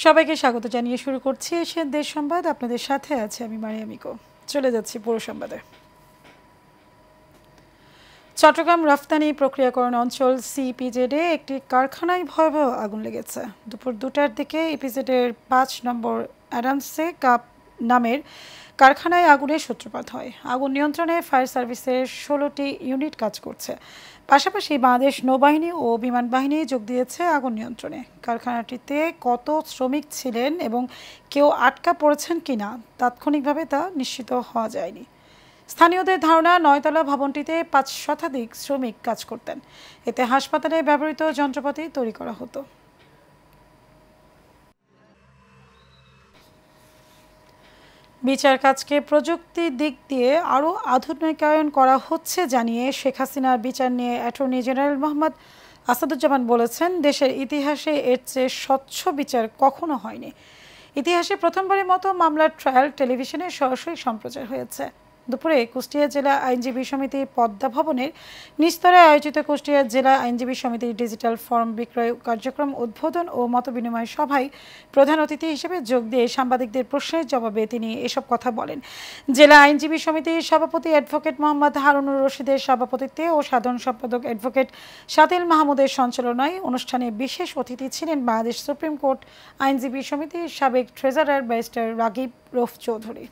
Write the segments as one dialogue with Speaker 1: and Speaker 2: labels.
Speaker 1: সবাইকে স্বাগত জানিয়ে শুরু করছি এশিয়ান দেশ সংবাদ। আপনাদের সাথে আছে আমি মারিয়া মিকো। চলে যাচ্ছি পুরো সংবাদে। চট্টগ্রাম রফতানি প্রক্রিয়াকরণ অঞ্চল সিইপিজেডে একটি কারখানায় ভয়াবহ আগুন লেগেছে। দুপুর 2টার দিকে ইপিজেডের 5 নম্বর অ্যাডামসে কাপ নামের কারখানায় আগুনের সূত্রপাত হয়। আগুন নিয়ন্ত্রণে ফায়ার সার্ভিসের 16টি ইউনিট কাজ করছে। পাশাপাশি বাংলাদেশ নৌবাহিনী ও বিমান বাহিনী যোগ দিয়েছে আগুন নিয়ন্ত্রণে। কারখানাটিতে কত শ্রমিক ছিলেন এবং কেউ আটকা পড়েছেন কিনা তাৎক্ষণিকভাবে তা নিশ্চিত হওয়া যায়নি। স্থানীয়দের ধারণা, 9তলা ভবনটিতে 5 শতাধিক শ্রমিক কাজ করতেন। এতে হাসপাতালে ব্যবহৃত যন্ত্রপাতি তৈরি করা হতো। বিচার কাজকে প্রযুক্তির দিক দিয়ে আরও আধুনিকায়ন করা হচ্ছে জানিয়ে শেখ হাসিনার বিচার নিয়ে অ্যাটর্নি জেনারেল মোহাম্মদ আসাদুজ্জামান বলেছেন, দেশের ইতিহাসে এর চেয়ে স্বচ্ছ বিচার কখনো হয়নি। ইতিহাসে প্রথমবারের মতো মামলার ট্রায়াল টেলিভিশনে সরাসরি সম্প্রচার হয়েছে। দুপুরে কুষ্টিয়া জেলা আইনজীবী সমিতির পদ্মা ভবনের নিস্তরে আয়োজিত কুষ্টিয়া জেলা আইনজীবী সমিতির ডিজিটাল ফর্ম বিক্রয় কার্যক্রম উদ্বোধন ও মতবিনিময় সভায় প্রধান অতিথি হিসেবে যোগ দিয়ে সাংবাদিকদের প্রশ্নের জবাবে তিনি এসব কথা বলেন। জেলা আইনজীবী সমিতির সভাপতি অ্যাডভোকেট মোহাম্মদ হারুনুর রশিদের সভাপতিত্বে ও সাধারণ সম্পাদক অ্যাডভোকেট সাতিল মাহমুদের সঞ্চালনায় অনুষ্ঠানে বিশেষ অতিথি ছিলেন বাংলাদেশ সুপ্রিম কোর্ট আইনজীবী সমিতির সাবেক ট্রেজারার ব্যারিস্টার রাগিব রৌফ চৌধুরী।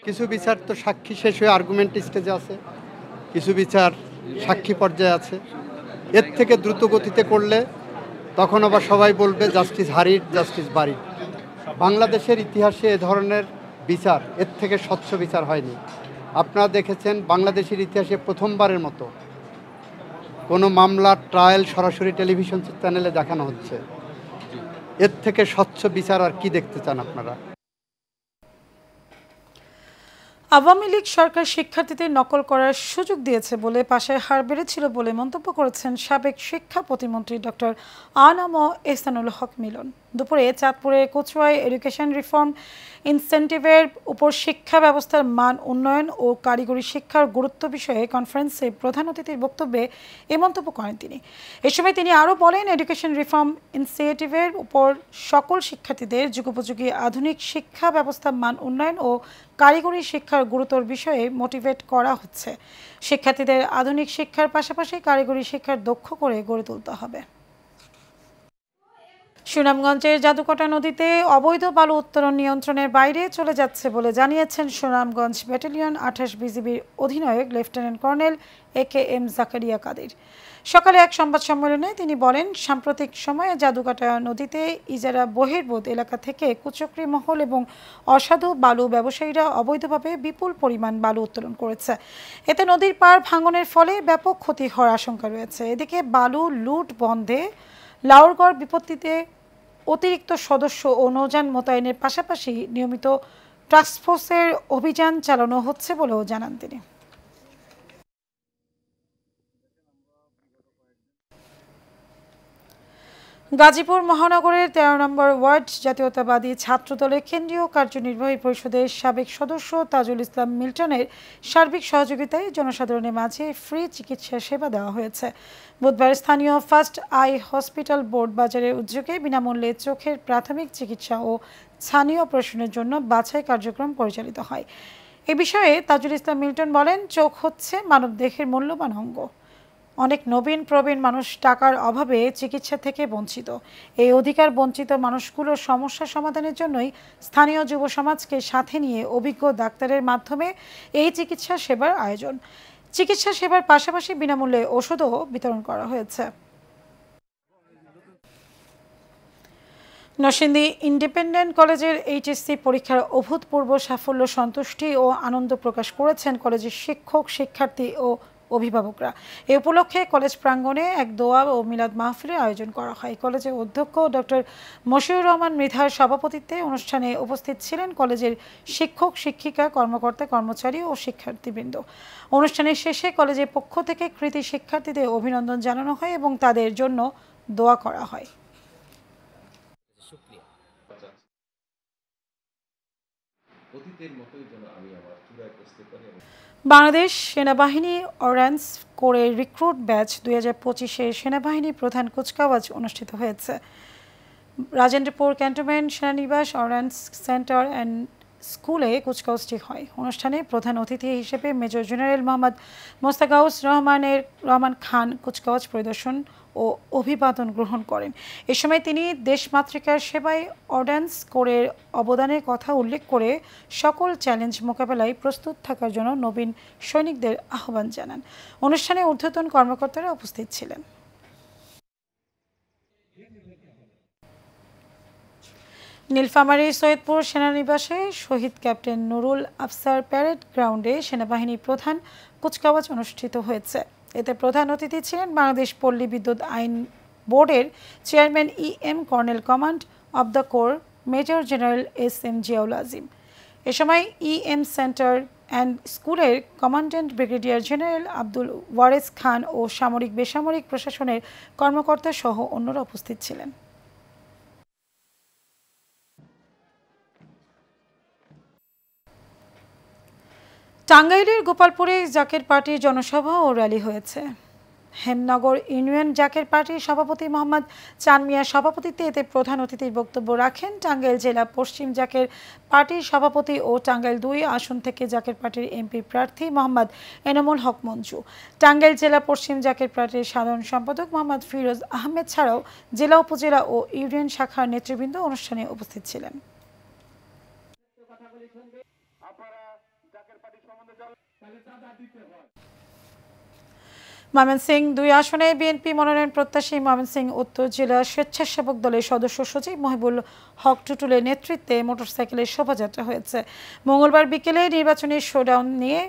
Speaker 2: কিছু বিচার তো সাক্ষী শেষ হয়ে আর্গুমেন্ট স্টেজে আছে, কিছু বিচার সাক্ষী পর্যায়ে আছে। এর থেকে দ্রুত গতিতে করলে তখন আবার সবাই বলবে জাস্টিস হারির, জাস্টিস বাড়ির। বাংলাদেশের ইতিহাসে এ ধরনের বিচার এর থেকে স্বচ্ছ বিচার হয়নি। আপনারা দেখেছেন বাংলাদেশের ইতিহাসে প্রথমবারের মতো কোনো মামলার ট্রায়াল সরাসরি টেলিভিশন চ্যানেলে দেখানো হচ্ছে। এর থেকে স্বচ্ছ বিচার আর কি দেখতে চান আপনারা?
Speaker 1: আওয়ামী লীগ সরকার শিক্ষার্থীদের নকল করার সুযোগ দিয়েছে বলে পাশের হার বেড়েছিল বলে মন্তব্য করেছেন সাবেক শিক্ষা প্রতিমন্ত্রী ডক্টর আনাম এহসানুল হক মিলন। দুপুরে চাঁদপুরে কচুয়ায় এডুকেশন রিফর্ম ইনসেন্টিভের উপর শিক্ষা ব্যবস্থার মান উন্নয়ন ও কারিগরি শিক্ষার গুরুত্ব বিষয়ে কনফারেন্সে প্রধান অতিথির বক্তব্যে এ মন্তব্য করেন তিনি। এ সময় তিনি আরও বলেন, এডুকেশন রিফর্ম ইনসেন্টিভের উপর সকল শিক্ষার্থীদের যুগোপযোগী আধুনিক শিক্ষা ব্যবস্থার মান উন্নয়ন ও কারিগরি শিক্ষার গুরুতর বিষয়ে মোটিভেট করা হচ্ছে। শিক্ষার্থীদের আধুনিক শিক্ষার পাশাপাশি কারিগরি শিক্ষার দক্ষ করে গড়ে তুলতে হবে। সুনামগঞ্জের জাদুকটা নদীতে অবৈধ বালু উত্তোলন নিয়ন্ত্রণের বাইরে চলে যাচ্ছে বলে জানিয়েছেন সুনামগঞ্জ ব্যাটালিয়ন 28 বিজিবির অধিনায়ক lieutenant colonel AKM Zakaria Kadir. সকালে এক সংবাদ সম্মেলনে তিনি বলেন, সাম্প্রতিক সময়ে জাদুকাটা নদীতে ইজারা বহির্ভূত এলাকা থেকে কুচক্রী মহল এবং অসাধু বালু ব্যবসায়ীরা অবৈধভাবে বিপুল পরিমাণ বালু উত্তোলন করেছে। এতে নদীর পাড় ভাঙনের ফলে ব্যাপক ক্ষতি হওয়ার আশঙ্কা রয়েছে। এদিকে বালু লুট বন্ধে লাউরগড় বিপত্তিতে অতিরিক্ত সদস্য ও নৌযান মোতায়েনের পাশাপাশি নিয়মিত টাস্কফোর্সের অভিযান চালানো হচ্ছে বলেও জানান তিনি। গাজীপুর মহানগরের 13 নম্বর ওয়ার্ড জাতীয়তাবাদী ছাত্রদলের কেন্দ্রীয় কার্যনির্বাহী পরিষদের সাবেক সদস্য তাজুল ইসলাম মিল্টনের সার্বিক সহযোগিতায় জনসাধারণের মাঝে ফ্রি চিকিৎসা সেবা দেওয়া হয়েছে। বুধবার স্থানীয় ফার্স্ট আই হসপিটাল বোর্ড বাজারের উদ্যোগে বিনামূল্যে চোখের প্রাথমিক চিকিৎসা ও ছানি অপারেশনের জন্য বাছাই কার্যক্রম পরিচালিত হয়। এ বিষয়ে তাজুল ইসলাম মিল্টন বলেন, চোখ হচ্ছে মানবদেহের মূল্যবান অঙ্গ। অনেক নবীন প্রবীণ মানুষ টাকার অভাবে চিকিৎসা থেকে বঞ্চিত। এই অধিকার বঞ্চিত মানুষগুলোর সমস্যা সমাধানের জন্যই স্থানীয় যুব সমাজকে সাথে নিয়ে অভিজ্ঞ ডাক্তারের মাধ্যমে এই চিকিৎসা সেবার আয়োজন। চিকিৎসা সেবার পাশাপাশি বিনামূল্যে ওষুধও বিতরণ করা হয়েছে। নরসিংদী ইন্ডিপেন্ডেন্ট কলেজের এইচএসসি পরীক্ষার অভূতপূর্ব সাফল্য সন্তুষ্টি ও আনন্দ প্রকাশ করেছেন কলেজের শিক্ষক, শিক্ষার্থী ও অভিভাবকরা। এ উপলক্ষে কলেজ প্রাঙ্গণে এক দোয়া ও মিলাদ মাহফিলের আয়োজন করা হয়। কলেজের অধ্যক্ষ ডক্টর মশিউর রহমান মৃধার সভাপতিত্বে অনুষ্ঠানে উপস্থিত ছিলেন কলেজের শিক্ষক, শিক্ষিকা, কর্মকর্তা, কর্মচারী ও শিক্ষার্থীবৃন্দ। অনুষ্ঠানের শেষে কলেজের পক্ষ থেকে কৃতী শিক্ষার্থীদের অভিনন্দন জানানো হয় এবং তাদের জন্য দোয়া করা হয়।
Speaker 3: অতীতের মতোই যেন আমি আমার
Speaker 1: বাংলাদেশ সেনাবাহিনী অরেঞ্জ কোরের রিক্রুট ব্যাচ 2025-এ সেনাবাহিনী প্রধান কুচকাওয়াজ অনুষ্ঠিত হয়েছে। রাজেন্দ্রপুর ক্যান্টনমেন্ট সেনানিবাস অরেঞ্জ সেন্টার অ্যান্ড স্কুলে কুচকাওয়াজটি হয়। অনুষ্ঠানে প্রধান অতিথি হিসেবে মেজর জেনারেল মোহাম্মদ মোস্তাগাউস রহমান খান কুচকাওয়াজ পরিদর্শন ও অভিবাদন গ্রহণ করেন। এ সময় তিনি দেশমাতৃকার সেবায় অর্ডিন্যান্স কোরের অবদানের কথা উল্লেখ করে সকল চ্যালেঞ্জ মোকাবেলায় প্রস্তুত থাকার জন্য নবীন সৈনিকদের আহ্বান জানান। অনুষ্ঠানে ঊর্ধ্বতন কর্মকর্তারা উপস্থিত ছিলেন। নীলফামারী সৈয়দপুর সেনানিবাসে শহীদ ক্যাপ্টেন নুরুল আফসার প্যারেড গ্রাউন্ডে সেনাবাহিনী প্রধান কুচকাওয়াজ অনুষ্ঠিত হয়েছে। এতে প্রধান অতিথি ছিলেন বাংলাদেশ পল্লী বিদ্যুৎ আইন বোর্ডের chairman M colonel command of the corps major general M Ziaul Azim. এ সময় এম সেন্টার অ্যান্ড স্কুলের commandant brigadier general Abdul Wares Khan ও সামরিক বেসামরিক প্রশাসনের কর্মকর্তা সহ অন্যরা উপস্থিত ছিলেন। টাঙ্গাইলের গোপালপুরে জাকের পার্টির জনসভা ও র্যালি হয়েছে। হেমনগর ইউনিয়ন জাকের পার্টির সভাপতি মোহাম্মদ চান মিয়ার সভাপতিত্বে এতে প্রধান অতিথির বক্তব্য রাখেন টাঙ্গাইল জেলা পশ্চিম জাকের পার্টির সভাপতি ও টাঙ্গাইল 2 আসন থেকে জাকের পার্টির এমপি প্রার্থী মোহাম্মদ এনামুল হক মঞ্জু। টাঙ্গাইল জেলা পশ্চিম জাকের পার্টির সাধারণ সম্পাদক মোহাম্মদ ফিরোজ আহমেদ ছাড়াও জেলা উপজেলা ও ইউনিয়ন শাখার নেতৃবৃন্দ অনুষ্ঠানে উপস্থিত ছিলেন। ময়মনসিংহ 2 আসনে বিএনপি মনোনয়ন প্রত্যাশী ময়মনসিংহ উত্তর জেলা স্বেচ্ছাসেবক দলের সদস্য সচিব মহিবুল হক টুটুলের নেতৃত্বে মোটরসাইকেলের শোভাযাত্রা হয়েছে। মঙ্গলবার বিকেলে নির্বাচনী শোডাউন নিয়ে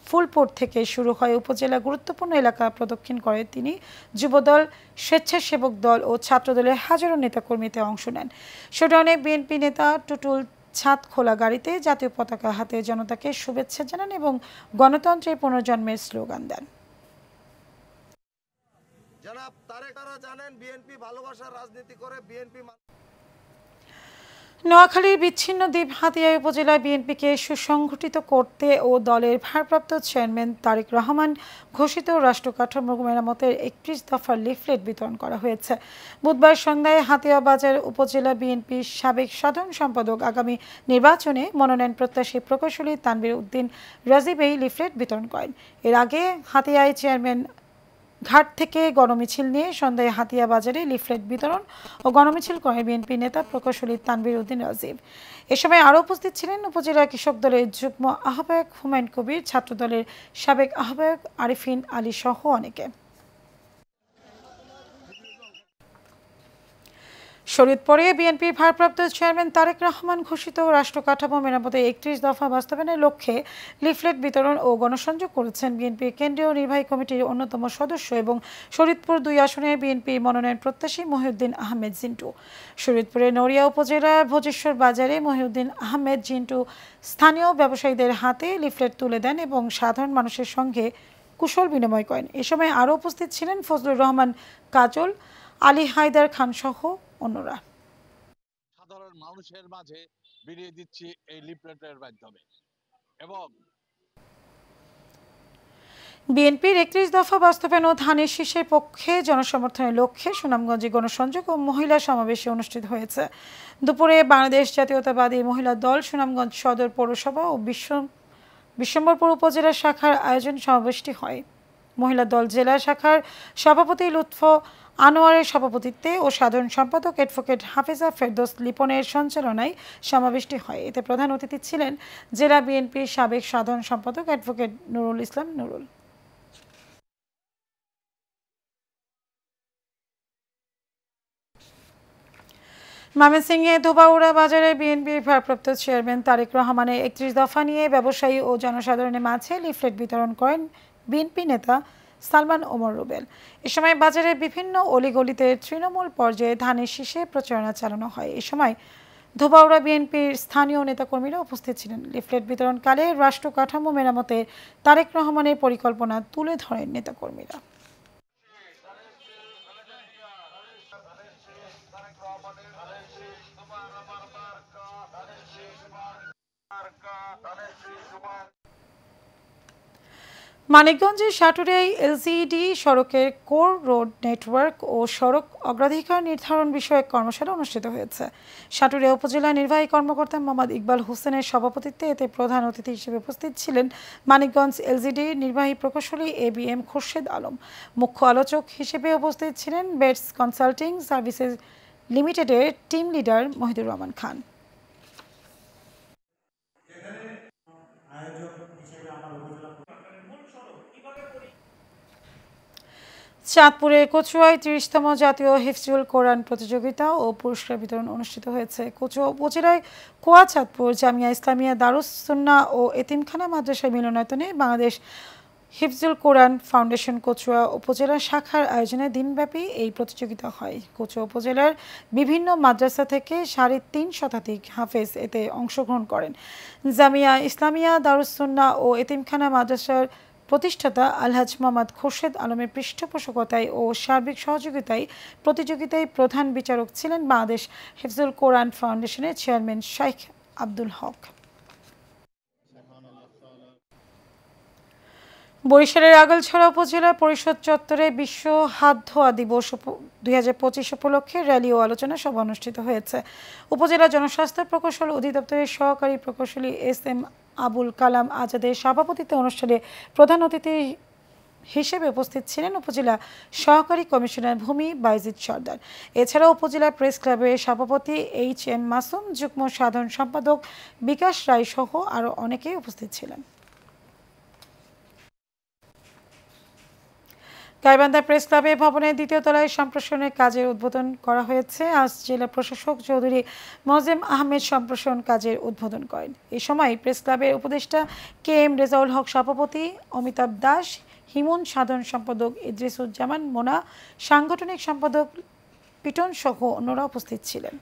Speaker 1: ফুলপুর থেকে শুরু হয় উপজেলা গুরুত্বপূর্ণ এলাকা প্রদক্ষিণ করে তিনি যুবদল, স্বেচ্ছাসেবক দল ও ছাত্রদলের হাজারো নেতাকর্মীতে অংশ নেন। শোডাউনে বিএনপি নেতা টুটুল ছাদ খোলা গাড়িতে জাতীয় পতাকা হাতে জনতাকে শুভেচ্ছা জানান এবং গণতন্ত্রের পুনর্জন্মের স্লোগান দেন।
Speaker 3: জনাব তারেকরা জানেন বিএনপি ভালোবাসার রাজনীতি করে। বিএনপি
Speaker 1: নোয়াখালীর বিচ্ছিন্ন দ্বীপ হাতিয়া উপজেলায় বিএনপিকে সুসংগঠিত করতে ও দলের ভারপ্রাপ্ত চেয়ারম্যান তারেক রহমান ঘোষিত রাষ্ট্র কাঠামো মেরামতের 31 দফার লিফলেট বিতরণ করা হয়েছে। বুধবার সন্ধ্যায় হাতিয়া বাজার উপজেলা বিএনপির সাবেক সাধারণ সম্পাদক আগামী নির্বাচনে মনোনয়ন প্রত্যাশী প্রকৌশলী তানভীর উদ্দিন রাজীব এই লিফলেট বিতরণ করেন। এর আগে হাতিয়ায় চেয়ারম্যান ঘাট থেকে গণমিছিল নিয়ে সন্ধ্যায় হাতিয়া বাজারে লিফলেট বিতরণ ও গণমিছিল করেন বিএনপি নেতা প্রকৌশলী তানভীর উদ্দিন রাজীব। এ সময় আরও উপস্থিত ছিলেন উপজেলা কৃষক দলের যুগ্ম আহ্বায়ক হুমায়ুন কবির, ছাত্রদলের সাবেক আহ্বায়ক আরিফিন আলী সহ অনেকে। শরীয়তপুরে বিএনপির ভারপ্রাপ্ত চেয়ারম্যান তারেক রহমান ঘোষিত রাষ্ট্র কাঠামো মেরামতের 31 দফা বাস্তবায়নের লক্ষ্যে লিফলেট বিতরণ ও গণসংযোগ করেছেন বিএনপির কেন্দ্রীয় নির্বাহী কমিটির অন্যতম সদস্য এবং শরীয়তপুর 2 আসনের বিএনপি মনোনয়ন প্রত্যাশী মহিউদ্দিন আহমেদ জিন্টু। শরীয়তপুরের নড়িয়া উপজেলার ভোজেশ্বর বাজারে মহিউদ্দিন আহমেদ জিন্টু স্থানীয় ব্যবসায়ীদের হাতে লিফলেট তুলে দেন এবং সাধারণ মানুষের সঙ্গে কুশল বিনিময় করেন। এ সময় আরও উপস্থিত ছিলেন ফজলুর রহমান কাজল, আলী হায়দার খান সহ অন্যরা।
Speaker 4: সাধারণ মানুষের মাঝে বিলিয়ে দিচ্ছি এই লিফলেটের মাধ্যমে। এবং
Speaker 1: বিএনপির 31 দফা বাস্তবায়ন ও ধানের শীষের পক্ষে জনসমর্থনের লক্ষ্যে সুনামগঞ্জে গণসংযোগ ও মহিলা সমাবেশে অনুষ্ঠিত হয়েছে। দুপুরে বাংলাদেশ জাতীয়তাবাদী মহিলা দল সুনামগঞ্জ সদর পৌরসভা ও বিশ্বম্বরপুর উপজেলা শাখার আয়োজন সমাবেশটি হয়। মহিলা দল জেলা শাখার সভাপতি লুৎফ আনোয়ারের সভাপতিত্বে ও সাধারণ সম্পাদক অ্যাডভোকেট হাফেজা ফেরদৌস লিপনের সঞ্চালনায় সমাবেশটি হয়। এতে প্রধান অতিথি ছিলেন জেলা বিএনপির সাবেক সাধারণ সম্পাদক অ্যাডভোকেট নুরুল ইসলাম নুরুল। ময়মনসিংহে ধোবাউড়া বাজারে বিএনপির ভারপ্রাপ্ত চেয়ারম্যান তারেক রহমানের 31 দফা নিয়ে ব্যবসায়ী ও জনসাধারণের মাঝে লিফলেট বিতরণ করেন বিএনপি নেতা সালমান ওমর রুবেল। এ সময় বাজারের বিভিন্ন অলিগলিতে তৃণমূল পর্যায়ে ধানের শীষে প্রচারণা চালানো হয়। এ সময় ধোবাউড়া বিএনপির স্থানীয় নেতাকর্মীরা উপস্থিত ছিলেন। লিফলেট বিতরণকালে রাষ্ট্র কাঠামো মেরামতে তারেক রহমানের পরিকল্পনা তুলে ধরেন নেতাকর্মীরা। মানিকগঞ্জের সাটুরিয়ায় এলজিইডি সড়কের কোর রোড নেটওয়ার্ক ও সড়ক অগ্রাধিকার নির্ধারণ বিষয়ক কর্মশালা অনুষ্ঠিত হয়েছে। সাটুরিয়া উপজেলা নির্বাহী কর্মকর্তা মোহাম্মদ ইকবাল হোসেনের সভাপতিত্বে এতে প্রধান অতিথি হিসেবে উপস্থিত ছিলেন মানিকগঞ্জ এলজিইডির নির্বাহী প্রকৌশলী ABM খোরশেদ আলম। মুখ্য আলোচক হিসেবে উপস্থিত ছিলেন বেটস কনসাল্টিং সার্ভিসেস লিমিটেডের টিম লিডার মহিদুর রহমান খান। চাঁদপুরে কচুয়ায় ৩০তম জাতীয় হিফজুল কোরআন প্রতিযোগিতা ও পুরস্কার বিতরণ অনুষ্ঠিত হয়েছে। কচুয়া উপজেলায় কোয়া চাঁদপুর জামিয়া ইসলামিয়া দারুস সুন্নাহ ও এতিমখানা মাদ্রাসার মিলনায়তনে বাংলাদেশ হিফজুল কোরআন ফাউন্ডেশন কচুয়া উপজেলা শাখার আয়োজনে দিনব্যাপী এই প্রতিযোগিতা হয়। কচুয়া উপজেলার বিভিন্ন মাদ্রাসা থেকে ৩৫০ শতাধিক হাফেজ এতে অংশগ্রহণ করেন। জামিয়া ইসলামিয়া দারুস সুন্নাহ ও এতিমখানা মাদ্রাসার প্রতিষ্ঠাতা আলহাজ মোহাম্মদ খোরশেদ আলমের পৃষ্ঠপোষকতায় ও সার্বিক সহযোগিতায় প্রতিযোগিতায় প্রধান বিচারক ছিলেন বাংলাদেশ হিফজুল কোরআন ফাউন্ডেশনের চেয়ারম্যান শাইখ আব্দুল হক। বরিশালের আগালছড়া উপজেলা পরিষদ চত্বরে বিশ্ব হাত ধোয়া দিবস ২০২৫ উপলক্ষে র্যালি ও আলোচনা সভা অনুষ্ঠিত হয়েছে। উপজেলা জনস্বাস্থ্য প্রকৌশল অধিদপ্তরের সহকারী প্রকৌশলী SM আবুল কালাম আজাদের সভাপতিত্বে অনুষ্ঠানে প্রধান অতিথি হিসেবে উপস্থিত ছিলেন উপজেলা সহকারী কমিশনার ভূমি বাইজিদ সর্দার। এছাড়া উপজেলা প্রেস ক্লাবের সভাপতি HM মাসুম, যুগ্ম সাধারণ সম্পাদক বিকাশ রায় সহ আরও অনেকেই উপস্থিত ছিলেন। গাইবান্ধা প্রেস ক্লাবে ভবনের ২য় তলায় সম্প্রসারণের কাজের উদ্বোধন করা হয়েছে। আজ জেলা প্রশাসক চৌধুরী মোয়াজ্জেম আহমেদ সম্প্রসারণ কাজের উদ্বোধন করেন। এ সময় প্রেস ক্লাবের উপদেষ্টা KM রেজাউল হক সভাপতি, অমিতাভ দাস, হিমন সাধারণ সম্পাদক ইদ্রিসুজ্জামান মোনা, সাংগঠনিক সম্পাদক পিটন সহ অন্যরা উপস্থিত ছিলেন।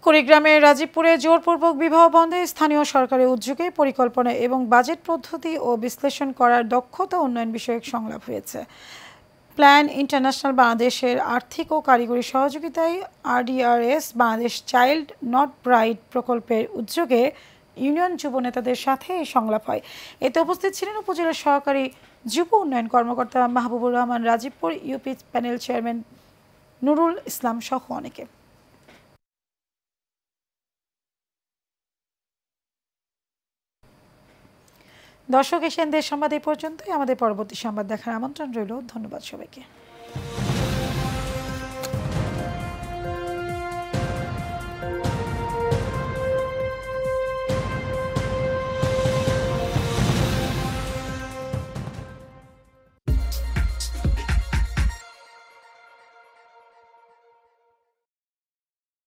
Speaker 1: কুড়িগ্রামের রাজীবপুরে জোরপূর্বক বিবাহ বন্ধে স্থানীয় সরকারের উদ্যোগে পরিকল্পনা এবং বাজেট পদ্ধতি ও বিশ্লেষণ করার দক্ষতা উন্নয়ন বিষয়ক সংলাপ হয়েছে। প্ল্যান ইন্টারন্যাশনাল বাংলাদেশের আর্থিক ও কারিগরি সহযোগিতায় RDRS Bangladesh child not bride প্রকল্পের উদ্যোগে ইউনিয়ন যুব নেতাদের সাথে এই সংলাপ হয়। এতে উপস্থিত ছিলেন উপজেলার সহকারী যুব উন্নয়ন কর্মকর্তা Mahbubur Rahman, Rajibpur UP panel chairman Nurul Islam সহ অনেকে। দর্শক, এশিয়ান দেশ সংবাদ এই পর্যন্তই। আমাদের পরবর্তী সংবাদ দেখার আমন্ত্রণ রইল। ধন্যবাদ সবাইকে।